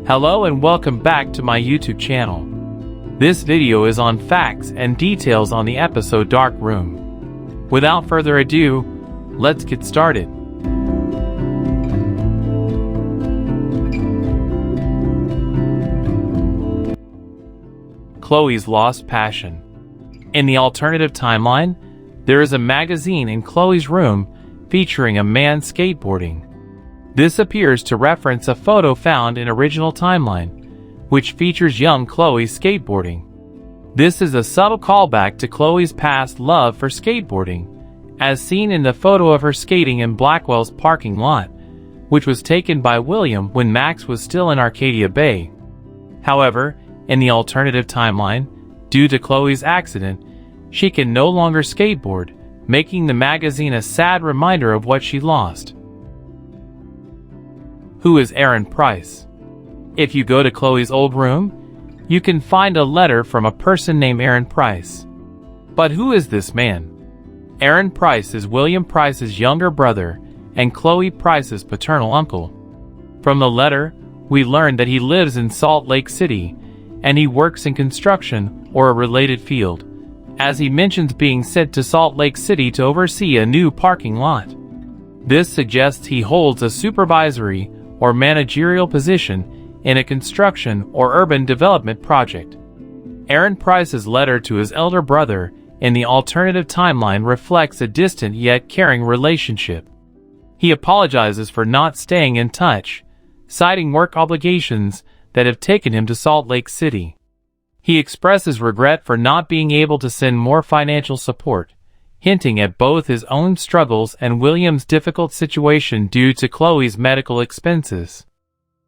Hello and welcome back to my YouTube channel. This video is on facts and details on the episode Dark Room. Without further ado, let's get started. Chloe's lost passion. In the alternative timeline, there is a magazine in Chloe's room featuring a man skateboarding. This appears to reference a photo found in original timeline, which features young Chloe skateboarding. This is a subtle callback to Chloe's past love for skateboarding, as seen in the photo of her skating in Blackwell's parking lot, which was taken by William when Max was still in Arcadia Bay. However, in the alternative timeline, due to Chloe's accident, she can no longer skateboard, making the magazine a sad reminder of what she lost. Who is Aaron Price? If you go to Chloe's old room, you can find a letter from a person named Aaron Price. But who is this man? Aaron Price is William Price's younger brother and Chloe Price's paternal uncle. From the letter, we learn that he lives in Salt Lake City and he works in construction or a related field, as he mentions being sent to Salt Lake City to oversee a new parking lot. This suggests he holds a supervisory or managerial position in a construction or urban development project. Aaron Price's letter to his elder brother in the alternative timeline reflects a distant yet caring relationship. He apologizes for not staying in touch, citing work obligations that have taken him to Salt Lake City. He expresses regret for not being able to send more financial support, hinting at both his own struggles and William's difficult situation due to Chloe's medical expenses.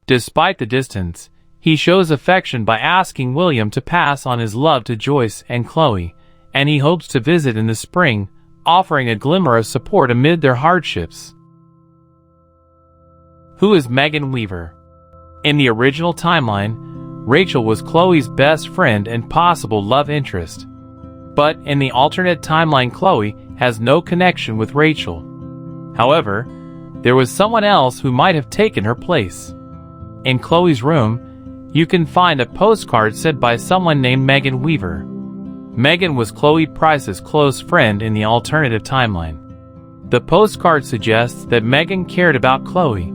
Despite the distance, he shows affection by asking William to pass on his love to Joyce and Chloe, and he hopes to visit in the spring, offering a glimmer of support amid their hardships. Who is Megan Weaver? In the original timeline, Rachel was Chloe's best friend and possible love interest. But in the alternate timeline, Chloe has no connection with Rachel. However, there was someone else who might have taken her place. In Chloe's room, you can find a postcard sent by someone named Megan Weaver. Megan was Chloe Price's close friend in the alternative timeline. The postcard suggests that Megan cared about Chloe,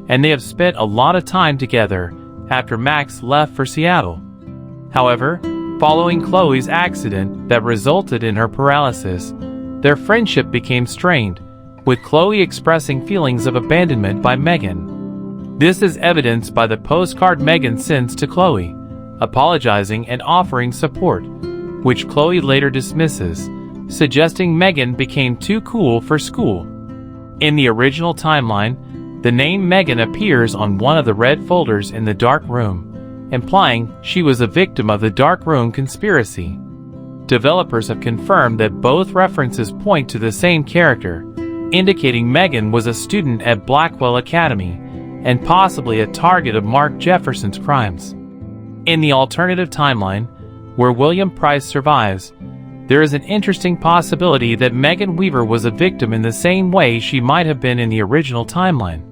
and they have spent a lot of time together after Max left for Seattle. However, following Chloe's accident that resulted in her paralysis, their friendship became strained, with Chloe expressing feelings of abandonment by Megan. This is evidenced by the postcard Megan sends to Chloe, apologizing and offering support, which Chloe later dismisses, suggesting Megan became too cool for school. In the original timeline, the name Megan appears on one of the red folders in the dark room, implying she was a victim of the dark room conspiracy. Developers have confirmed that both references point to the same character, indicating Megan was a student at Blackwell Academy and possibly a target of Mark Jefferson's crimes. In the alternative timeline, where William Price survives, there is an interesting possibility that Megan Weaver was a victim in the same way she might have been in the original timeline.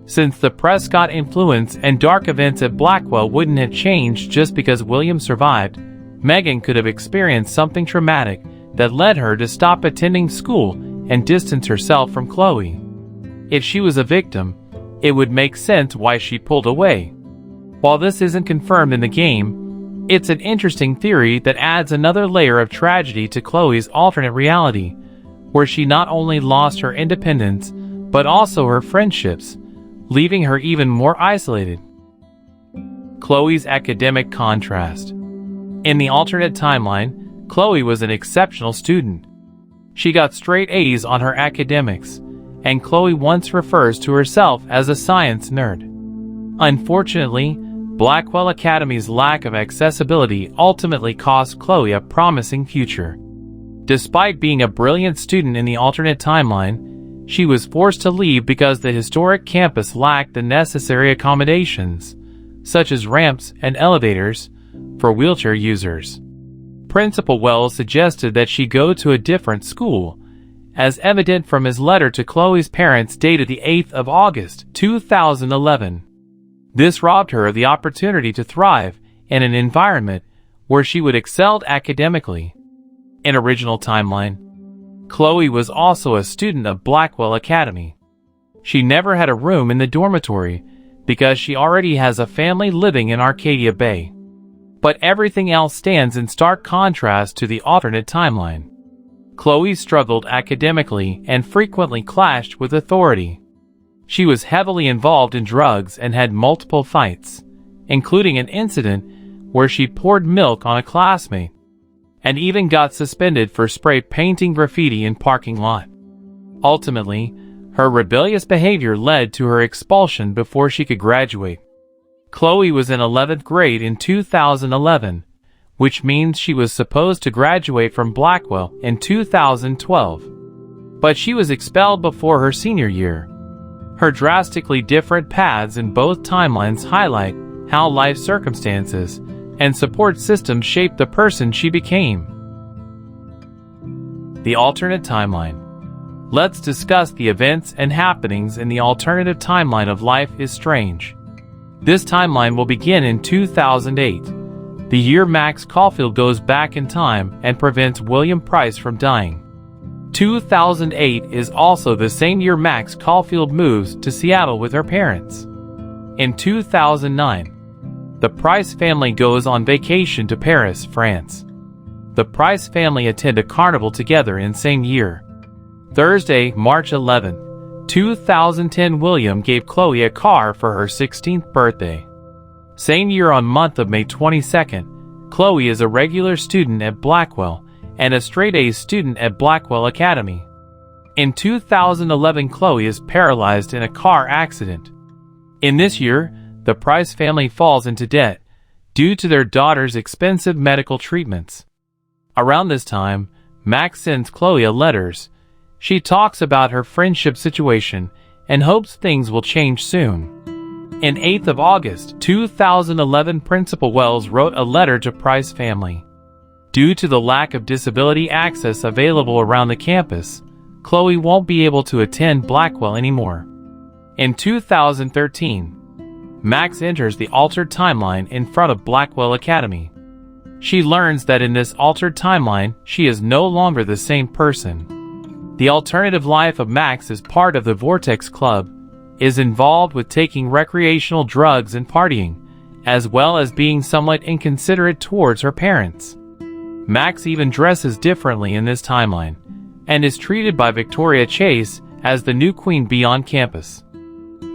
Since the Prescott influence and dark events at Blackwell wouldn't have changed just because William survived, Megan could have experienced something traumatic that led her to stop attending school and distance herself from Chloe. If she was a victim, it would make sense why she pulled away. While this isn't confirmed in the game, it's an interesting theory that adds another layer of tragedy to Chloe's alternate reality, where she not only lost her independence, but also her friendships, leaving her even more isolated. Chloe's academic contrast. In the alternate timeline, Chloe was an exceptional student. She got straight A's on her academics, and Chloe once refers to herself as a science nerd. Unfortunately, Blackwell Academy's lack of accessibility ultimately cost Chloe a promising future. Despite being a brilliant student in the alternate timeline, she was forced to leave because the historic campus lacked the necessary accommodations, such as ramps and elevators, for wheelchair users. Principal Wells suggested that she go to a different school, as evident from his letter to Chloe's parents dated the 8th of August, 2011. This robbed her of the opportunity to thrive in an environment where she would excel academically. In original timeline, Chloe was also a student of Blackwell Academy. She never had a room in the dormitory because she already has a family living in Arcadia Bay. But everything else stands in stark contrast to the alternate timeline. Chloe struggled academically and frequently clashed with authority. She was heavily involved in drugs and had multiple fights, including an incident where she poured milk on a classmate, and even got suspended for spray painting graffiti in parking lot. Ultimately, her rebellious behavior led to her expulsion before she could graduate. Chloe was in 11th grade in 2011, which means she was supposed to graduate from Blackwell in 2012. But she was expelled before her senior year. Her drastically different paths in both timelines highlight how life circumstances and support systems shaped the person she became. The alternate timeline. Let's discuss the events and happenings in the alternative timeline of Life is Strange. This timeline will begin in 2008, the year Max Caulfield goes back in time and prevents William Price from dying. 2008 is also the same year Max Caulfield moves to Seattle with her parents. In 2009, the Price family goes on vacation to Paris, France. The Price family attend a carnival together in same year. Thursday, March 11, 2010, William gave Chloe a car for her 16th birthday. Same year on month of May 22nd, Chloe is a regular student at Blackwell and a straight-A student at Blackwell Academy. In 2011, Chloe is paralyzed in a car accident. In this year, the Price family falls into debt due to their daughter's expensive medical treatments. Around this time, Max sends Chloe letters. She talks about her friendship situation and hopes things will change soon. In 8th of August, 2011, Principal Wells wrote a letter to Price family. Due to the lack of disability access available around the campus, Chloe won't be able to attend Blackwell anymore. In 2013, Max enters the altered timeline in front of Blackwell Academy. She learns that in this altered timeline, she is no longer the same person. The alternative life of Max as part of the Vortex Club is involved with taking recreational drugs and partying, as well as being somewhat inconsiderate towards her parents. Max even dresses differently in this timeline, and is treated by Victoria Chase as the new queen bee on campus.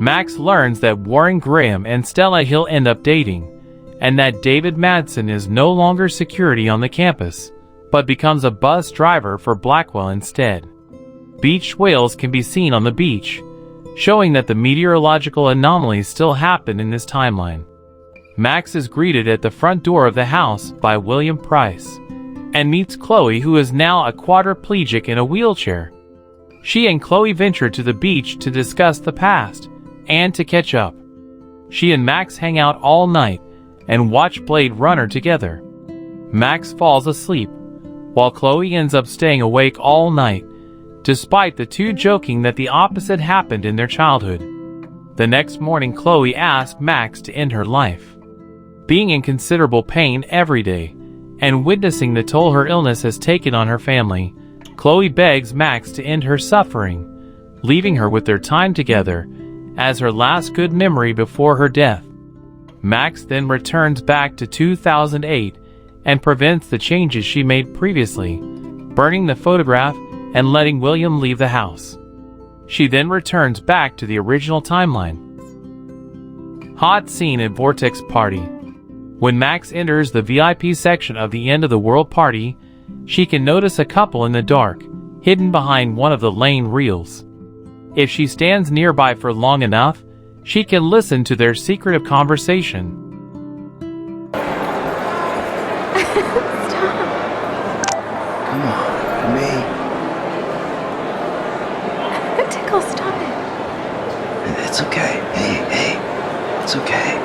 Max learns that Warren Graham and Stella Hill end up dating, and that David Madsen is no longer security on the campus, but becomes a bus driver for Blackwell instead. Beached whales can be seen on the beach, showing that the meteorological anomalies still happen in this timeline. Max is greeted at the front door of the house by William Price, and meets Chloe, who is now a quadriplegic in a wheelchair. She and Chloe venture to the beach to discuss the past, and to catch up. She and Max hang out all night, and watch Blade Runner together. Max falls asleep, while Chloe ends up staying awake all night, despite the two joking that the opposite happened in their childhood. The next morning, Chloe asks Max to end her life. Being in considerable pain every day, and witnessing the toll her illness has taken on her family, Chloe begs Max to end her suffering, leaving her with their time together as her last good memory before her death. Max then returns back to 2008 and prevents the changes she made previously, burning the photograph and letting William leave the house. She then returns back to the original timeline. Hot scene at Vortex Party. When Max enters the VIP section of the End of the World party, she can notice a couple in the dark, hidden behind one of the lane reels. If she stands nearby for long enough, she can listen to their secretive conversation. Stop. Come on, me. Tickle, stop it. It's okay. Hey, it's okay.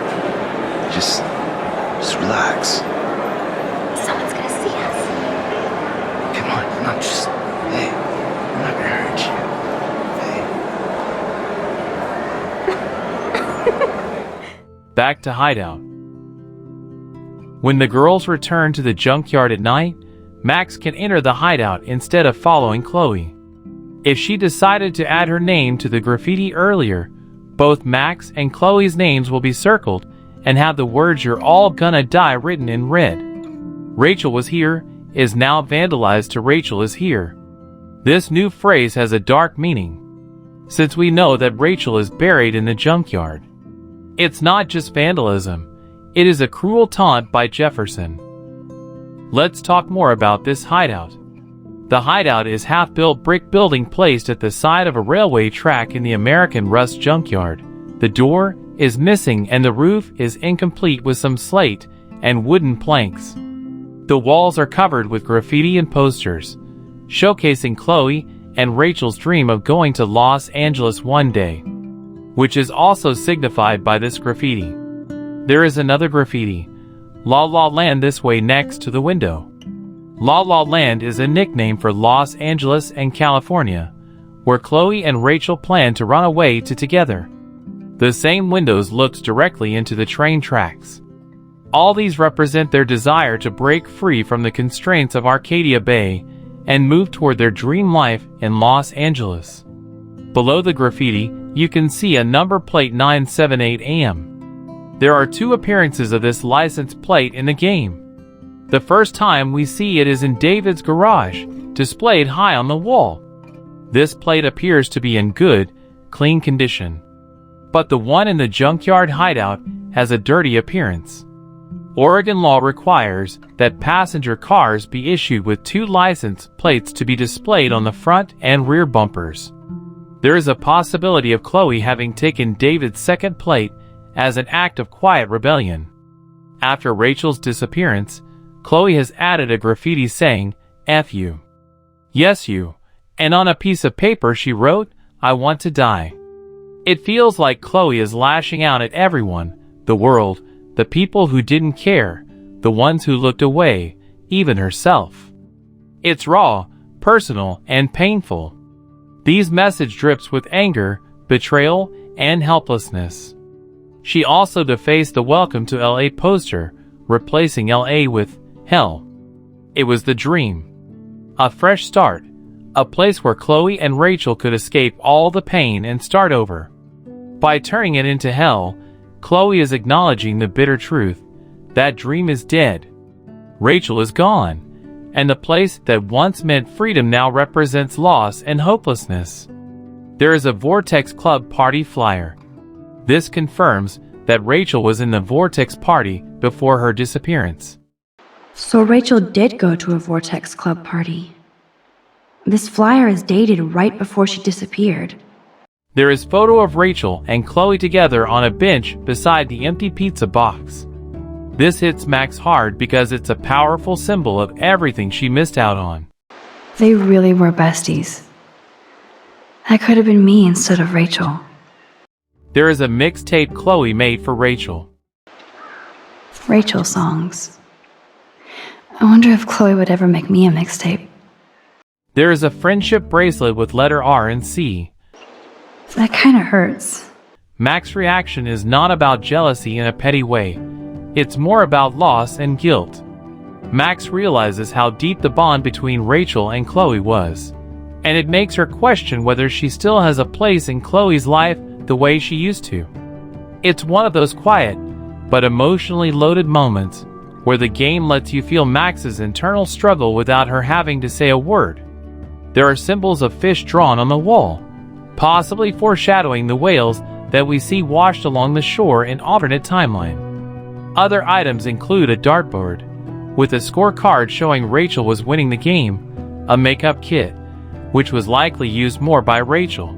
Just relax. Someone's gonna see us. Come on, just, hey, I'm not gonna hurt you. Hey. Back to hideout. When the girls return to the junkyard at night, Max can enter the hideout instead of following Chloe. If she decided to add her name to the graffiti earlier, both Max and Chloe's names will be circled and have the words "You're all gonna die" written in red. Rachel was here is now vandalized to Rachel is here. This new phrase has a dark meaning, since we know that Rachel is buried in the junkyard. It's not just vandalism, it is a cruel taunt by Jefferson. Let's talk more about this hideout. The hideout is half-built brick building placed at the side of a railway track in the American Rust junkyard. The door is missing and the roof is incomplete with some slate and wooden planks. The walls are covered with graffiti and posters, showcasing Chloe and Rachel's dream of going to Los Angeles one day, which is also signified by this graffiti. There is another graffiti, "La La Land" this way next to the window. La La Land is a nickname for Los Angeles and California, where Chloe and Rachel plan to run away to together. The same windows looks directly into the train tracks. All these represent their desire to break free from the constraints of Arcadia Bay and move toward their dream life in Los Angeles. Below the graffiti, you can see a number plate 978 AM. There are 2 appearances of this license plate in the game. The first time we see it is in David's garage, displayed high on the wall. This plate appears to be in good, clean condition. But the one in the junkyard hideout has a dirty appearance. Oregon law requires that passenger cars be issued with 2 license plates to be displayed on the front and rear bumpers. There is a possibility of Chloe having taken David's second plate as an act of quiet rebellion. After Rachel's disappearance, Chloe has added a graffiti saying, "F you. Yes you," and on a piece of paper she wrote, "I want to die." It feels like Chloe is lashing out at everyone, the world, the people who didn't care, the ones who looked away, even herself. It's raw, personal, and painful. These message drips with anger, betrayal, and helplessness. She also defaced the "Welcome to LA" poster, replacing LA with "Hell." It was the dream. A fresh start. A place where Chloe and Rachel could escape all the pain and start over. By turning it into hell, Chloe is acknowledging the bitter truth. That dream is dead. Rachel is gone, and the place that once meant freedom now represents loss and hopelessness. There is a Vortex Club party flyer. This confirms that Rachel was in the Vortex party before her disappearance. So Rachel did go to a Vortex Club party. This flyer is dated right before she disappeared. There is photo of Rachel and Chloe together on a bench beside the empty pizza box. This hits Max hard because it's a powerful symbol of everything she missed out on. They really were besties. That could have been me instead of Rachel. There is a mixtape Chloe made for Rachel. Rachel songs. I wonder if Chloe would ever make me a mixtape. There is a friendship bracelet with letter R and C. That kinda hurts. Max's reaction is not about jealousy in a petty way. It's more about loss and guilt. Max realizes how deep the bond between Rachel and Chloe was, and it makes her question whether she still has a place in Chloe's life the way she used to. It's one of those quiet, but emotionally loaded moments where the game lets you feel Max's internal struggle without her having to say a word. There are symbols of fish drawn on the wall, possibly foreshadowing the whales that we see washed along the shore in alternate timeline. Other items include a dartboard, with a scorecard showing Rachel was winning the game, a makeup kit, which was likely used more by Rachel.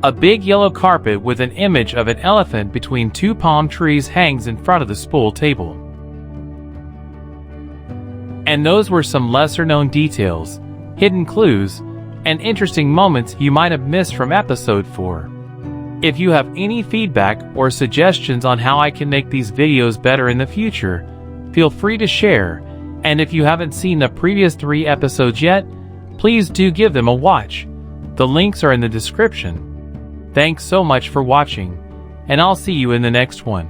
A big yellow carpet with an image of an elephant between 2 palm trees hangs in front of the spool table. And those were some lesser-known details, hidden clues, and interesting moments you might have missed from episode 4. If you have any feedback or suggestions on how I can make these videos better in the future, feel free to share, and if you haven't seen the previous 3 episodes yet, please do give them a watch. The links are in the description. Thanks so much for watching, and I'll see you in the next one.